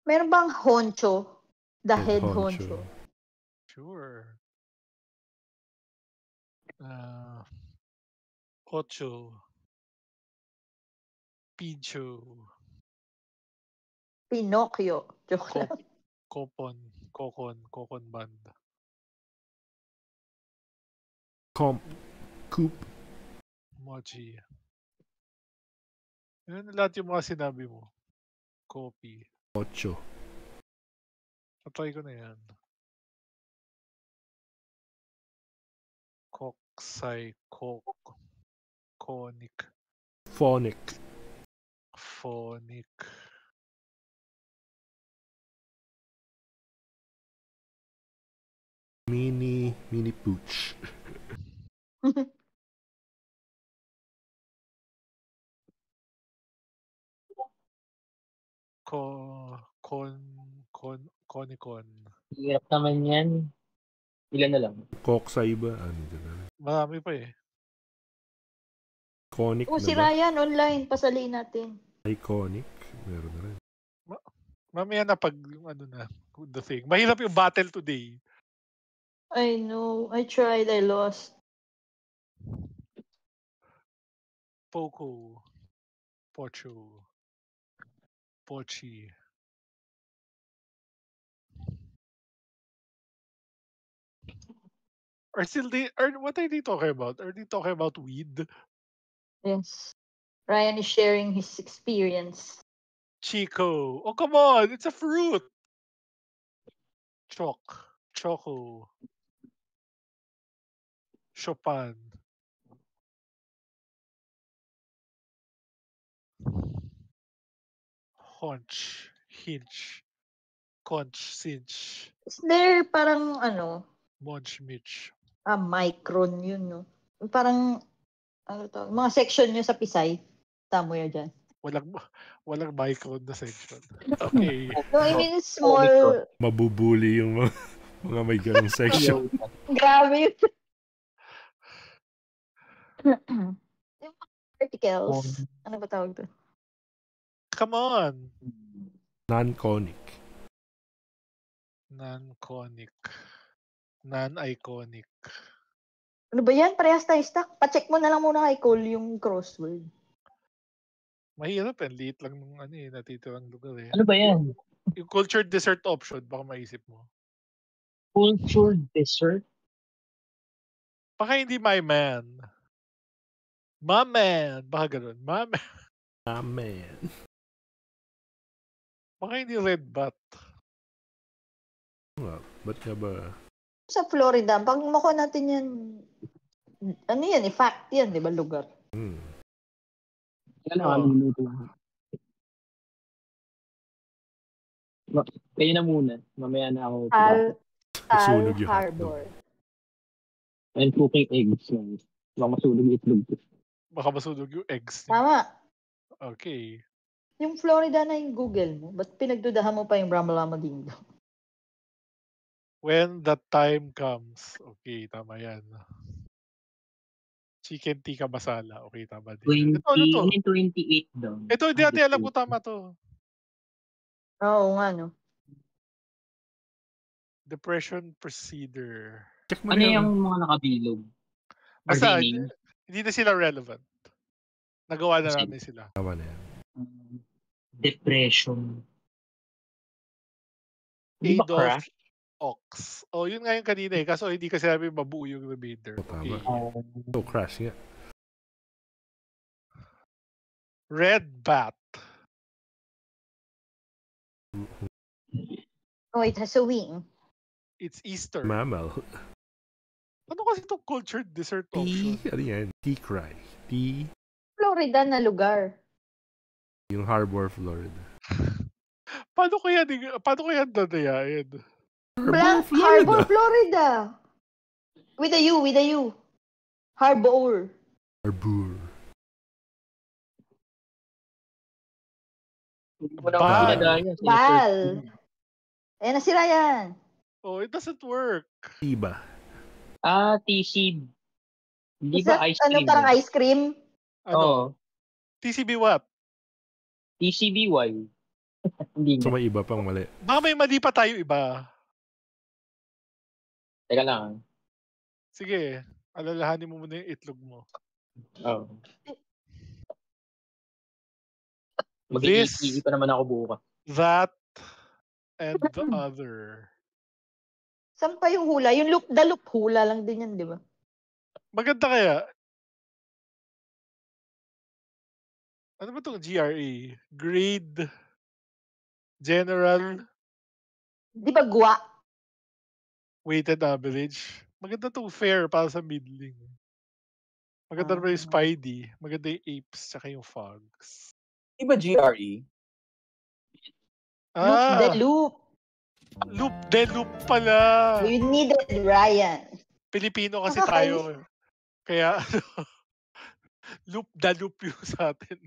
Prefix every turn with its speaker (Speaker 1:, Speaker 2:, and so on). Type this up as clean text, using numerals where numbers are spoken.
Speaker 1: Meron bang honcho? The head honcho.
Speaker 2: Sure. Ocho. Picho.
Speaker 1: Pinocchio. Joke lang.
Speaker 2: Kokon band.
Speaker 3: Coop.
Speaker 2: Mochi. Yan lahat yung mga sinabi mo. Copy.
Speaker 3: Ocho.
Speaker 2: Patry ko na yan. Koksai. Conic.
Speaker 3: Phonic. Mini pooch.
Speaker 2: Conicon.
Speaker 4: Hirap naman yan. Ilan na lang?
Speaker 3: Koksay ba? Ano na?
Speaker 2: Marami pa eh.
Speaker 3: Iconic na
Speaker 1: si
Speaker 3: ba?
Speaker 1: Ryan online. Pasaliin natin.
Speaker 3: Iconic? Meron na rin.
Speaker 2: Mamaya na pag yung ano na. The thing. Mahirap yung battle today.
Speaker 1: I know. I tried. I lost.
Speaker 2: Poco. Pocho. Pochi. What are they talking about? Are they talking about weed?
Speaker 1: Yes. Ryan is sharing his experience.
Speaker 2: Chico. Oh, come on. It's a fruit. Choco. Chopin. Hunch. Hinch. Conch. Cinch.
Speaker 1: Is there parang ano?
Speaker 2: Monch. Mitch.
Speaker 1: Micron yun, no? Parang, ano to? Mga section nyo sa Pisay. Tamo yan dyan.
Speaker 2: Walang micron na section. Okay.
Speaker 1: No, I mean small.
Speaker 3: Mabubuli yung mga may ganong section.
Speaker 1: Grabe yun. Yung articles. Ano ba tawag doon?
Speaker 2: Come on.
Speaker 3: Non-conic.
Speaker 2: Non-iconic.
Speaker 1: Ano ba yan? Parehas tayo stuck. Pa-check mo na lang muna kay Cole yung crossword.
Speaker 2: Mahirap eh. Liit lang nung natitirang lugar eh.
Speaker 4: Ano ba yan?
Speaker 2: Yung cultured dessert option, baka maisip mo.
Speaker 4: Cultured dessert?
Speaker 2: Baka hindi my man. My man. Baka ganun. My man.
Speaker 3: My man.
Speaker 2: Baka hindi red bat.
Speaker 3: Ba't nga ba?
Speaker 1: Sa Florida, pag makuha natin yan, ano yan, fact yan, di ba, lugar?
Speaker 4: Kayo na muna. Mamaya na ako.
Speaker 1: Tal Harbor.
Speaker 4: And cooking eggs. Baka masunog yung itlog.
Speaker 2: Baka masunog yung eggs.
Speaker 1: Tama.
Speaker 2: Okay.
Speaker 1: Yung Florida na yung Google mo, ba't pinagdudahan mo pa yung Ramalama Ding Dong?
Speaker 2: When the time comes. Okay, tama yan. Chicken tikka masala. Okay, tama din.
Speaker 4: 28 daw.
Speaker 2: Ito, hindi natin alam kung tama to.
Speaker 1: Oo nga, no?
Speaker 2: Depression procedure.
Speaker 4: Ano yung mga nakabilog?
Speaker 2: Basta, hindi na sila relevant. Nagawa na namin sila.
Speaker 3: Tama na yan.
Speaker 4: Depression.
Speaker 2: Adolf Ox. Oh, yun nga yung kanina eh. Kaso hindi kasi namin mabuo yung remainder.
Speaker 3: Okay. So, crash nga.
Speaker 2: Red bat.
Speaker 1: Oh, it has a wing.
Speaker 2: It's Easter.
Speaker 3: Mammal.
Speaker 2: Ano kasi itong cultured dessert option?
Speaker 3: Ano yan? Tea cry. Tea.
Speaker 1: Florida na lugar.
Speaker 3: Yung Harbor, Florida.
Speaker 2: Paano kaya dadayain?
Speaker 1: Harbor, Florida. With a U. Harbor. Bal. Ayan na si Ryan.
Speaker 2: Oh, it doesn't work.
Speaker 3: Tiba.
Speaker 4: TC. Di ba ice cream?
Speaker 1: Ano, parang ice cream?
Speaker 2: Ano? TCB what?
Speaker 4: TCBY. Hindi
Speaker 3: So
Speaker 4: nga.
Speaker 3: may iba pang mali.
Speaker 2: Baka may mali pa tayo iba.
Speaker 4: Teka lang.
Speaker 2: Sige, alalahanin mo muna yung itlog mo.
Speaker 4: Oh.
Speaker 2: This,
Speaker 4: Mag-iipi pa naman ako bukas.
Speaker 2: that, and the other.
Speaker 1: Saan pa yung hula? Yung loop, the loop hula lang din yan, di ba?
Speaker 2: Maganda kaya. Ano ba itong GRE? Grade, General,
Speaker 1: Di ba gwa?
Speaker 2: Weighted Average. Maganda itong fair para sa middling. Maganda naman yung
Speaker 1: Ah.
Speaker 2: Spidey. Maganda yung Apes, tsaka yung Fogs.
Speaker 5: Di ba GRE?
Speaker 1: Loop the
Speaker 2: Ah,
Speaker 1: loop.
Speaker 2: loop de loop pala.
Speaker 1: You needed Ryan.
Speaker 2: Pilipino kasi
Speaker 1: Nakakainis.
Speaker 2: tayo. Kaya, loop the loop yung sa atin.